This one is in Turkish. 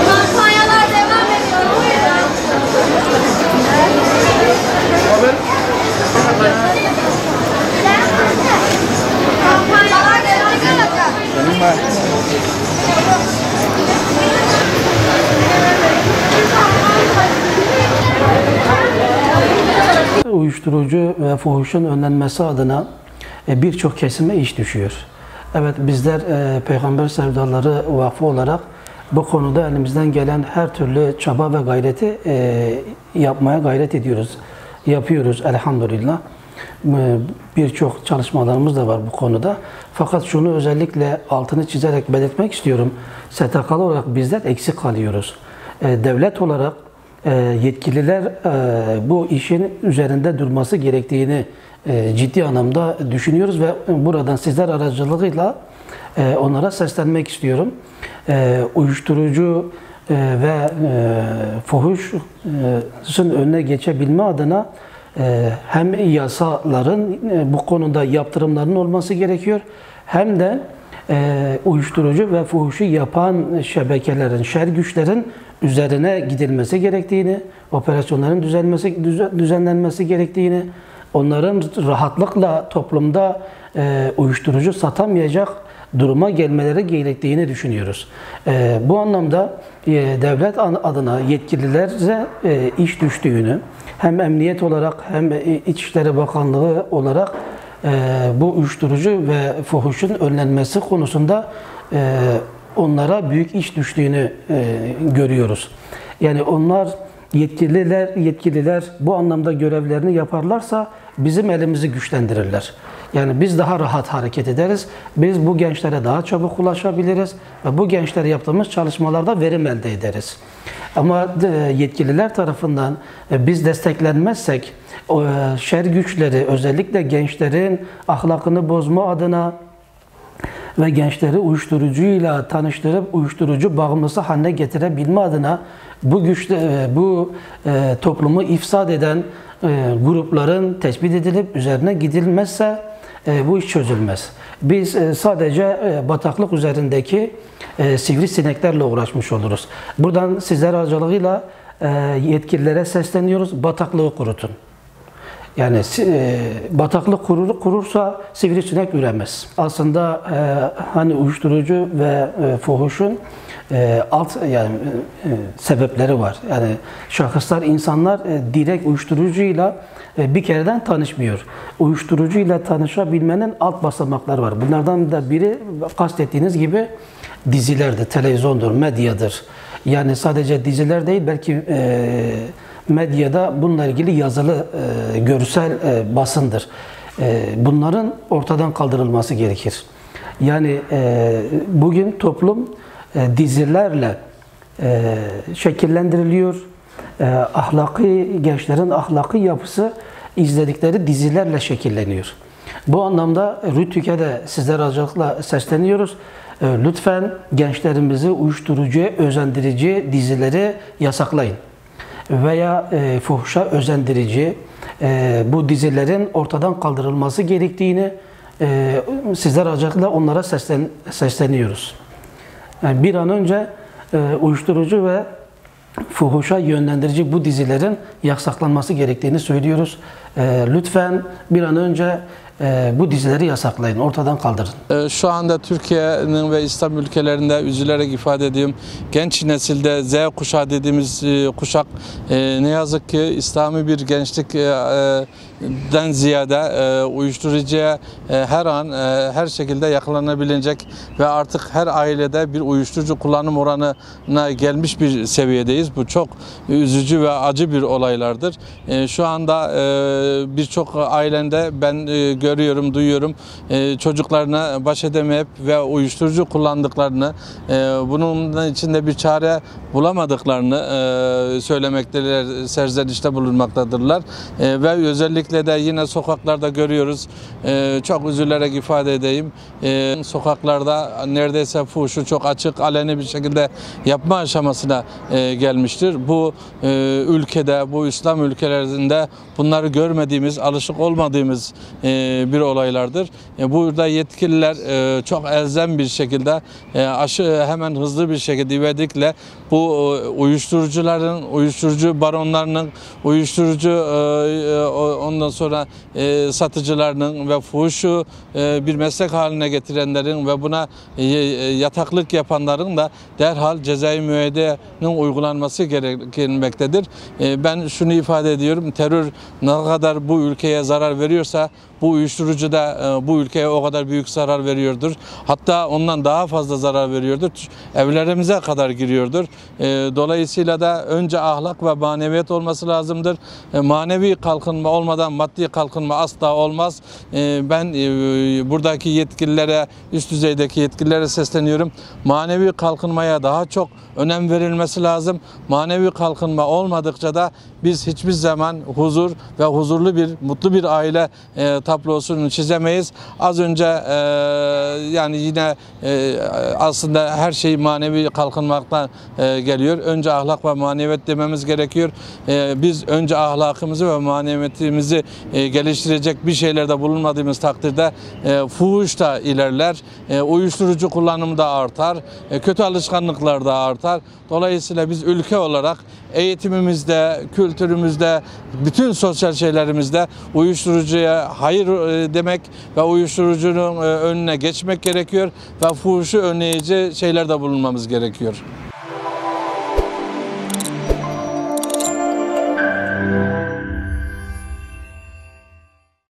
Kampanyalar devam ediyor. Kampanyalar devam ediyor. Uyuşturucu ve fuhuşun önlenmesi adına birçok kesime iş düşüyor. Evet, bizler Peygamber Sevdaları Vakfı olarak bu konuda elimizden gelen her türlü çaba ve gayreti yapmaya gayret ediyoruz. Yapıyoruz elhamdülillah. Birçok çalışmalarımız da var bu konuda. Fakat şunu özellikle altını çizerek belirtmek istiyorum. STK'lı olarak bizler eksik kalıyoruz. Devlet olarak yetkililer bu işin üzerinde durması gerektiğini ciddi anlamda düşünüyoruz ve buradan sizler aracılığıyla onlara seslenmek istiyorum. Uyuşturucu ve fuhuşun önüne geçebilme adına hem yasaların bu konuda yaptırımların olması gerekiyor, hem de uyuşturucu ve fuhuşu yapan şebekelerin, şer güçlerin üzerine gidilmesi gerektiğini, operasyonların düzenlenmesi gerektiğini, onların rahatlıkla toplumda uyuşturucu satamayacak duruma gelmeleri gerektiğini düşünüyoruz. Bu anlamda devlet adına yetkililere iş düştüğünü, hem emniyet olarak hem İçişleri Bakanlığı olarak bu uyuşturucu ve fuhuşun önlenmesi konusunda onlara büyük iş düştüğünü görüyoruz. Yani onlar yetkililer bu anlamda görevlerini yaparlarsa bizim elimizi güçlendirirler. Yani biz daha rahat hareket ederiz. Biz bu gençlere daha çabuk ulaşabiliriz ve bu gençlere yaptığımız çalışmalarda verim elde ederiz. Ama yetkililer tarafından biz desteklenmezsek şer güçleri özellikle gençlerin ahlakını bozma adına ve gençleri uyuşturucuyla tanıştırıp uyuşturucu bağımlısı haline getirebilme adına bu toplumu ifsad eden grupların tespit edilip üzerine gidilmezse bu iş çözülmez. Biz sadece bataklık üzerindeki sivrisineklerle uğraşmış oluruz. Buradan sizler aracılığıyla yetkililere sesleniyoruz. Bataklığı kurutun. Yani bataklık kurursa sivrisinek üremez. Aslında hani uyuşturucu ve fuhuşun sebepleri var. Yani şahıslar, insanlar direkt uyuşturucuyla bir kereden tanışmıyor. Uyuşturucuyla tanışabilmenin alt basamakları var. Bunlardan da biri kastettiğiniz gibi dizilerdir, televizyondur, medyadır. Yani sadece diziler değil, belki medyada bununla ilgili yazılı, görsel basındır. Bunların ortadan kaldırılması gerekir. Yani bugün toplum dizilerle şekillendiriliyor. Gençlerin ahlaki yapısı izledikleri dizilerle şekilleniyor. Bu anlamda RTÜK'e de sizler aracılığıyla sesleniyoruz. Lütfen gençlerimizi uyuşturucuya özendirici dizileri yasaklayın. Veya fuhuşa özendirici bu dizilerin ortadan kaldırılması gerektiğini sizler aracılığıyla onlara sesleniyoruz. Yani bir an önce uyuşturucu ve fuhuşa yönlendirici bu dizilerin yasaklanması gerektiğini söylüyoruz. Lütfen bir an önce bu dizileri yasaklayın, ortadan kaldırın. Şu anda Türkiye'nin ve İslam ülkelerinde üzülerek ifade ediyorum, genç nesilde Z kuşağı dediğimiz kuşak ne yazık ki İslami bir gençlikten ziyade uyuşturucuya her an her şekilde yakalanabilecek ve artık her ailede bir uyuşturucu kullanım oranına gelmiş bir seviyedeyiz. Bu çok üzücü ve acı bir olaylardır. Şu anda birçok ailende ben görüyorum, duyuyorum. Çocuklarına baş edemeyip ve uyuşturucu kullandıklarını, bunun içinde bir çare bulamadıklarını söylemektedirler, serzenişte bulunmaktadırlar. Ve özellikle de yine sokaklarda görüyoruz. Çok üzülerek ifade edeyim. Sokaklarda neredeyse fuhuşu çok açık, aleni bir şekilde yapma aşamasına gelmiştir. Bu ülkede, bu İslam ülkelerinde bunları görmediğimiz, alışık olmadığımız bir olaylardır. Burada yetkililer çok elzem bir şekilde hemen hızlı bir şekilde ivedilikle bu uyuşturucuların, uyuşturucu baronlarının, uyuşturucu ondan sonra satıcılarının ve fuhuşu bir meslek haline getirenlerin ve buna yataklık yapanların da derhal cezai müeyyidenin uygulanması gerekmektedir. Ben şunu ifade ediyorum, terör ne kadar bu ülkeye zarar veriyorsa bu uyuşturucu da bu ülkeye o kadar büyük zarar veriyordur. Hatta ondan daha fazla zarar veriyordur. Evlerimize kadar giriyordur. Dolayısıyla da önce ahlak ve maneviyat olması lazımdır. Manevi kalkınma olmadan maddi kalkınma asla olmaz. Ben buradaki yetkililere, üst düzeydeki yetkililere sesleniyorum. Manevi kalkınmaya daha çok önem verilmesi lazım. Manevi kalkınma olmadıkça da biz hiçbir zaman huzur ve huzurlu bir, mutlu bir aile tablosunu çizemeyiz. Az önce yani yine aslında her şey manevi kalkınmaktan geliyor. Önce ahlak ve maneviyat dememiz gerekiyor. Biz önce ahlakımızı ve maneviyatımızı geliştirecek bir şeylerde bulunmadığımız takdirde fuhuş da ilerler, uyuşturucu kullanımı da artar, kötü alışkanlıklar da artar. Dolayısıyla biz ülke olarak eğitimimizde, kültürümüzde, bütün sosyal şeylerimizde uyuşturucuya hayır demek ve uyuşturucunun önüne geçmek gerekiyor ve fuhuşu önleyici şeylerde bulunmamız gerekiyor.